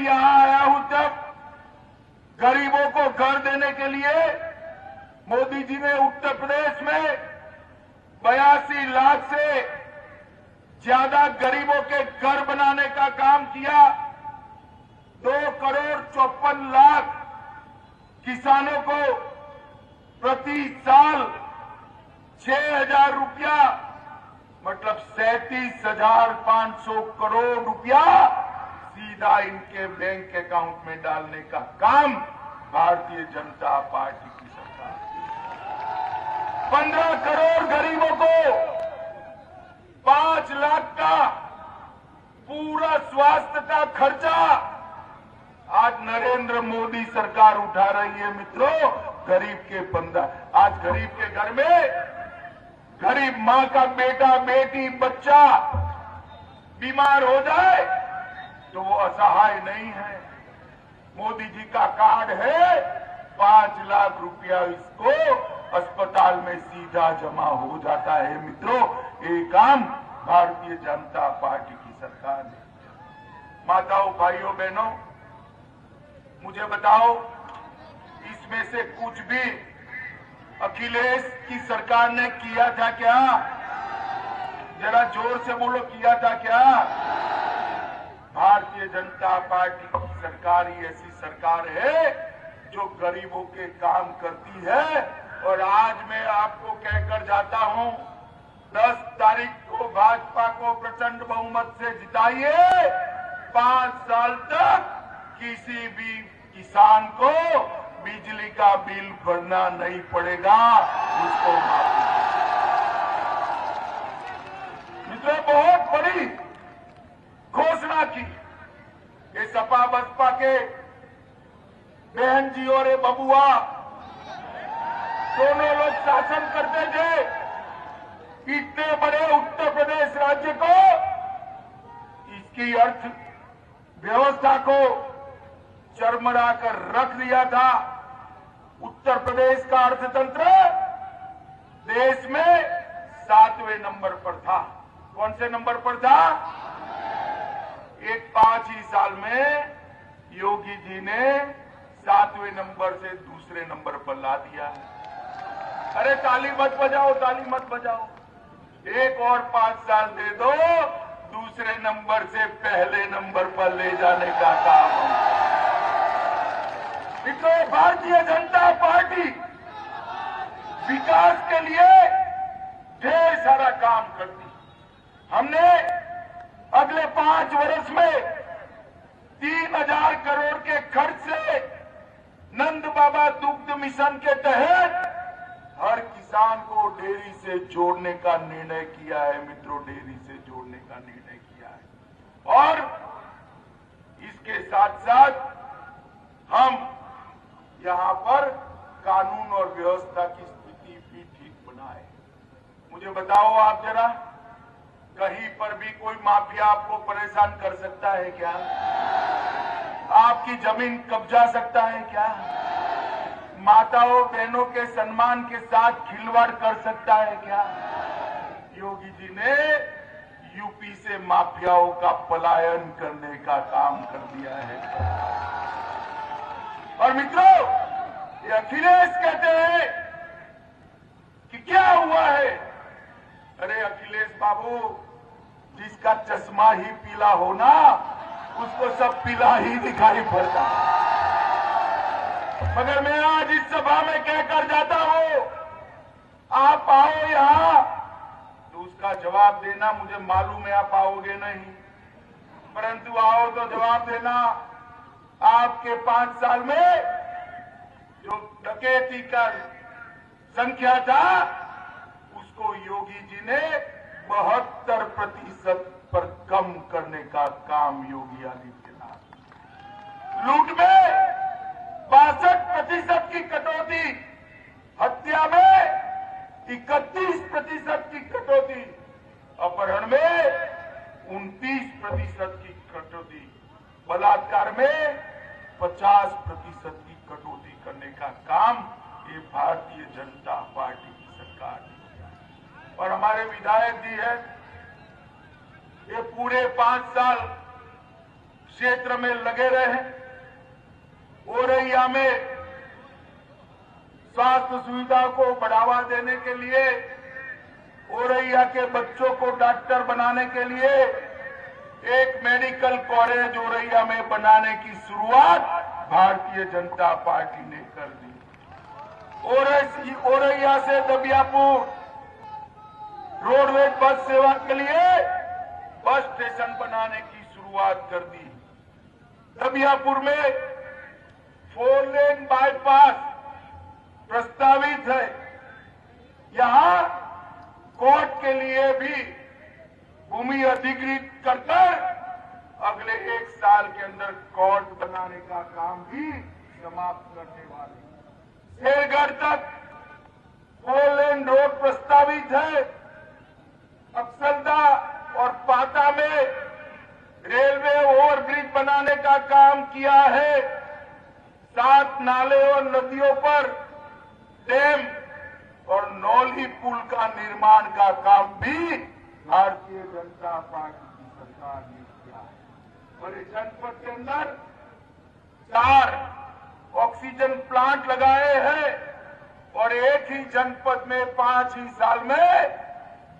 यहां आया हूं तब गरीबों को घर देने के लिए मोदी जी ने उत्तर प्रदेश में 82 लाख से ज्यादा गरीबों के घर बनाने का काम किया। 2,54,00,000 किसानों को प्रति साल 6,000 रुपया मतलब 37,500 करोड़ रुपया सीधा इनके बैंक अकाउंट में डालने का काम भारतीय जनता पार्टी की सरकार। 15 करोड़ गरीबों को 5 लाख का पूरा स्वास्थ्य का खर्चा आज नरेंद्र मोदी सरकार उठा रही है। मित्रों, गरीब के 15 आज गरीब के घर में गरीब मां का बेटा बेटी बच्चा बीमार हो जाए तो वो असहाय नहीं है। मोदी जी का कार्ड है, 5 लाख रुपया इसको अस्पताल में सीधा जमा हो जाता है। मित्रों, ये काम भारतीय जनता पार्टी की सरकार ने। माताओं, भाइयों, बहनों, मुझे बताओ, इसमें से कुछ भी अखिलेश की सरकार ने किया था क्या? जरा जोर से बोलो, किया था क्या? भारतीय जनता पार्टी की सरकार ही ऐसी सरकार है जो गरीबों के काम करती है। और आज मैं आपको कहकर जाता हूं, 10 तारीख को भाजपा को प्रचंड बहुमत से जिताइए। 5 साल तक किसी भी किसान को बिजली का बिल भरना नहीं पड़ेगा, उसको माफी। मित्रों, बहुत बड़ी घोषणा की। ये सपा बसपा के बहन जी और बबुआ दोनों लोग शासन करते थे। इतने बड़े उत्तर प्रदेश राज्य को, इसकी अर्थ व्यवस्था को चरमरा कर रख दिया था। उत्तर प्रदेश का अर्थतंत्र देश में 7वें नंबर पर था। कौन से नंबर पर था? एक 5 ही साल में योगी जी ने 7वें नंबर से दूसरे नंबर पर ला दिया है। अरे ताली मत बजाओ, ताली मत बजाओ। एक और 5 साल दे दो, दूसरे नंबर से पहले नंबर पर ले जाने का काम। मित्रों, भारतीय जनता पार्टी विकास के लिए ढेर सारा काम करती। हमने अगले 5 वर्ष में 3,000 करोड़ के खर्च से नंद बाबा दुग्ध मिशन के तहत हर किसान को डेयरी से जोड़ने का निर्णय किया है। मित्रों, डेयरी से जोड़ने का निर्णय किया है। और इसके साथ साथ हम यहां पर कानून और व्यवस्था की स्थिति भी ठीक बनाए। मुझे बताओ आप जरा, कहीं पर भी कोई माफिया आपको परेशान कर सकता है क्या? आपकी जमीन कब्जा सकता है क्या? माताओं बहनों के सम्मान के साथ खिलवाड़ कर सकता है क्या? योगी जी ने यूपी से माफियाओं का पलायन करने का काम कर दिया है। और मित्रों, ये अखिलेश कहते हैं कि क्या हुआ है? अरे अखिलेश बाबू, जिसका चश्मा ही पीला हो ना, उसको सब पीला ही दिखाई पड़ता। मगर मैं आज इस सभा में कहकर जाता हूं, आप आओ यहां तो उसका जवाब देना मुझे मालूम है आप आओगे नहीं, परंतु आओ तो जवाब देना। आपके 5 साल में जो डकैती का संख्या था, उसको योगी जी ने 72% पर कम करने का काम योगी आदित्यनाथ। लूट में 62% की कटौती, हत्या में 31% की कटौती, अपहरण में 29% की कटौती, बलात्कार में 50% की कटौती करने का काम ये भारतीय जनता पार्टी की सरकार ने किया। और हमारे विधायक जी हैं, ये पूरे 5 साल क्षेत्र में लगे रहे। औरैया में स्वास्थ्य सुविधा को बढ़ावा देने के लिए, औरैया के बच्चों को डॉक्टर बनाने के लिए एक मेडिकल कॉलेज औरैया में बनाने की शुरुआत भारतीय जनता पार्टी ने कर दी। औरैया से दबियापुर रोडवेज बस सेवा के लिए बस स्टेशन बनाने की शुरुआत कर दी। दबियापुर में 4 लेन बाईपास प्रस्तावित है। यहां कोर्ट के लिए भी भूमि अधिग्रहित कर अगले 1 साल के अंदर कोर्ट बनाने का काम भी समाप्त करने वाले। शेरगढ़ तक 4 लेन रोड प्रस्तावित है। अक्सलदा और पाता में रेलवे ओवरब्रिज बनाने का काम किया है। 7 नाले और नदियों पर डैम और नौली पुल का निर्माण का काम भी भारतीय जनता पार्टी की सरकार ने किया है। और इस जनपद के अंदर 4 ऑक्सीजन प्लांट लगाए हैं और एक ही जनपद में 5 ही साल में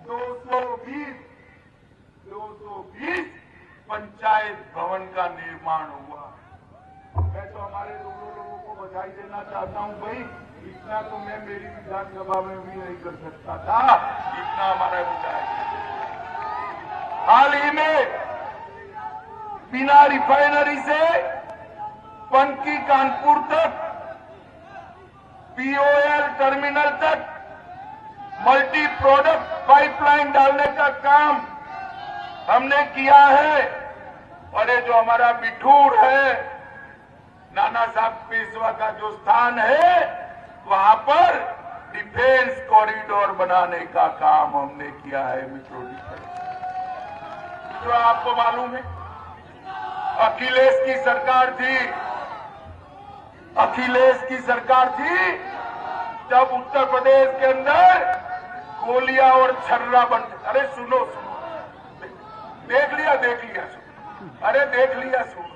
220 पंचायत भवन का निर्माण हुआ। मैं तो हमारे दोनों लोगों को बधाई देना चाहता हूं भाई, इतना तो मैं मेरी विधानसभा में भी नहीं कर सकता था, इतना हमारा विधायक। हाल ही में बिना रिफाइनरी से पनकी कानपुर तक, पीओएल टर्मिनल तक मल्टी प्रोडक्ट पाइपलाइन डालने का काम हमने किया है। और ये जो हमारा बिठूर है, नाना साहब पेशवा का जो स्थान है, वहां पर डिफेंस कॉरिडोर बनाने का काम हमने किया है। मित्रों, जो आपको मालूम है, अखिलेश की सरकार थी जब उत्तर प्रदेश के अंदर गोलियां और छर्रा बनते। अरे सुनो, देख लिया सुनो, अरे देख लिया सुनो।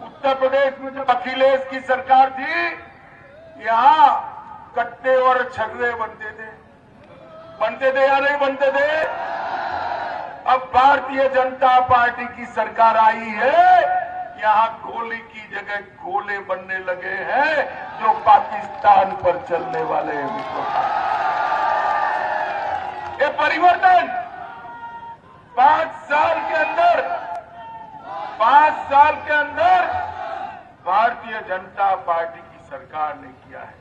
उत्तर प्रदेश में जब अखिलेश की सरकार थी, यहां कट्टे और छर्रे बनते थे या नहीं बनते थे? अब भारतीय जनता पार्टी की सरकार आई है, यहां गोली की जगह गोले बनने लगे हैं जो पाकिस्तान पर चलने वाले हैं। मित्रों, ये परिवर्तन 5 साल के अंदर भारतीय जनता पार्टी की सरकार ने किया है।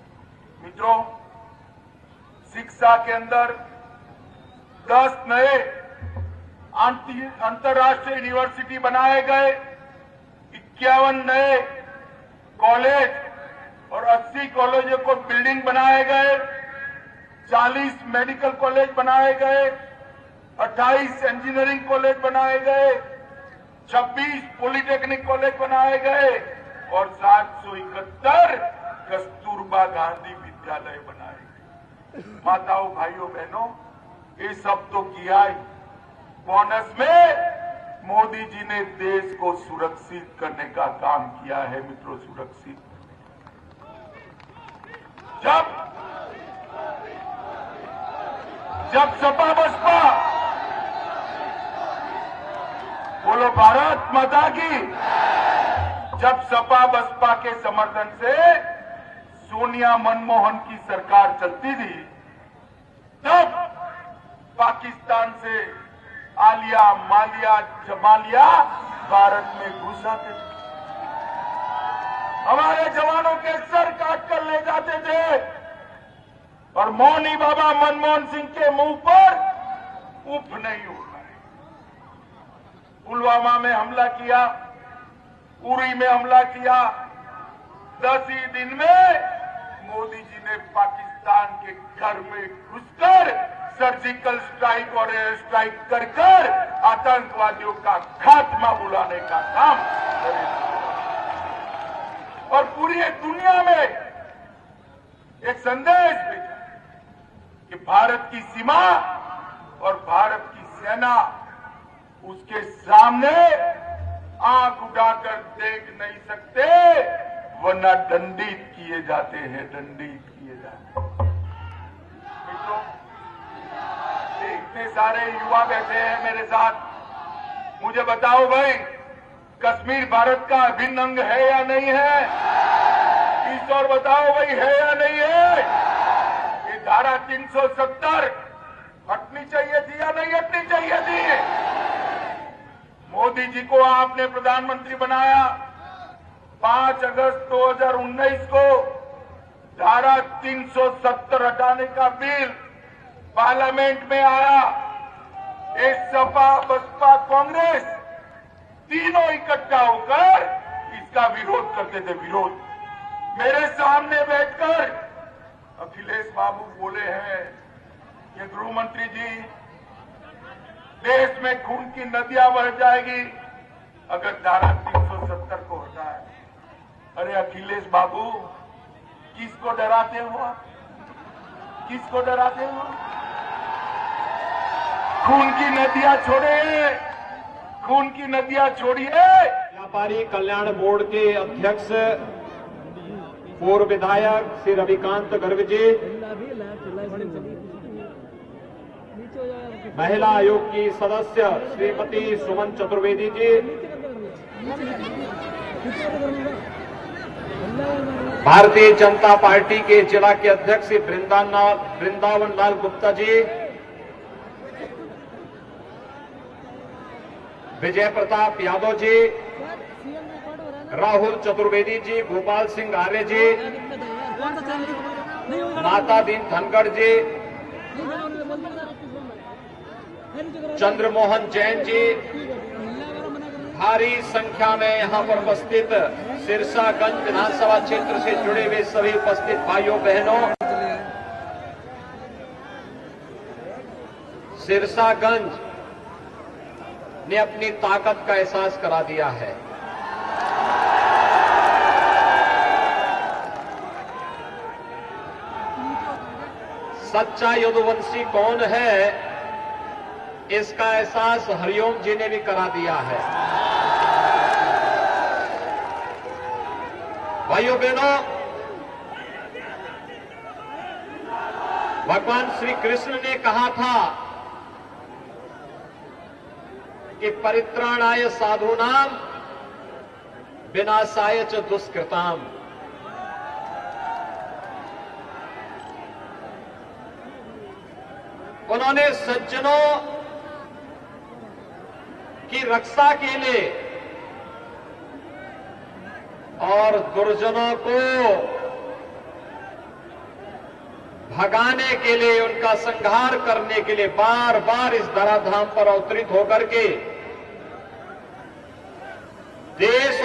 मित्रों, शिक्षा के अंदर 10 नए अंतर्राष्ट्रीय यूनिवर्सिटी बनाए गए, 51 नए कॉलेज और 80 कॉलेजों को बिल्डिंग बनाए गए, 40 मेडिकल कॉलेज बनाए गए, 28 इंजीनियरिंग कॉलेज बनाए गए, 26 पॉलिटेक्निक कॉलेज बनाए गए और 771 कस्तूरबा गांधी विद्यालय बनाए गए। माताओं, भाइयों, बहनों, ये सब तो किया ही। बोनस में मोदी जी ने देश को सुरक्षित करने का काम किया है। मित्रों, सुरक्षित जब सपा बसपा, बोलो भारत माता की, जब सपा बसपा के समर्थन से सोनिया मनमोहन की सरकार चलती थी, तब पाकिस्तान से आलिया, मालिया, जमालिया भारत में घुस आते थे। हमारे जवानों के सर काट कर ले जाते थे और मौनी बाबा मनमोहन सिंह के मुंह पर उफ नहीं उड़ रहा। पुलवामा में हमला किया, उरी में हमला किया, 10 ही दिन में मोदी जी ने पाकिस्तान के घर में घुसकर सर्जिकल स्ट्राइक और एयर स्ट्राइक कर आतंकवादियों का खात्मा बुलाने का काम करेगा। और पूरी दुनिया में एक संदेश भेजा कि भारत की सीमा और भारत की सेना, उसके सामने आंख उठाकर देख नहीं सकते, वरना दंडित किए जाते हैं, दंडित किए जाते हैं। मित्रों, इतने सारे युवा बैठे हैं मेरे साथ, मुझे बताओ भाई, कश्मीर भारत का अभिन्न अंग है या नहीं है? इस और बताओ भाई, है या नहीं है? ये धारा 370 हटनी चाहिए थी या नहीं हटनी चाहिए थी? मोदी जी को आपने प्रधानमंत्री बनाया, 5 अगस्त 2019 को धारा 370 हटाने का बिल पार्लियामेंट में आया। एक सपा, बसपा, कांग्रेस तीनों इकट्ठा होकर इसका विरोध करते थे। विरोध मेरे सामने बैठकर अखिलेश बाबू बोले हैं कि गृह मंत्री जी, देश में खून की नदियां बह जाएगी अगर धारा 370 को हटाए। अरे अखिलेश बाबू, किसको डराते हो आप? किसको डराते हो? खून की नदियां छोड़िए, खून की नदियां छोड़िए। व्यापारी कल्याण बोर्ड के अध्यक्ष पूर्व विधायक श्री रविकांत गर्ग जी, महिला आयोग की सदस्य श्रीमती सुमन चतुर्वेदी जी, भारतीय जनता पार्टी के जिला के अध्यक्ष श्री वृंदावन लाल गुप्ता जी, विजय प्रताप यादव जी, राहुल चतुर्वेदी जी, गोपाल सिंह आर्य जी, माता दीन धनखड़ जी, चंद्रमोहन जैन जी, भारी संख्या में यहां पर उपस्थित सिरसागंज विधानसभा क्षेत्र से जुड़े हुए सभी उपस्थित भाइयों बहनों, सिरसागंज ने अपनी ताकत का एहसास करा दिया है। सच्चा यदुवंशी कौन है, इसका एहसास हरिओम जी ने भी करा दिया है। भाइयों बहनों, भगवान श्री कृष्ण ने कहा था कि परित्राणाय साधूनाम विनाशाय च दुष्कृताम। उन्होंने सज्जनों की रक्षा के लिए और दुर्जनों को भगाने के लिए, उनका संहार करने के लिए बार बार इस धराधाम पर अवतरित होकर के देश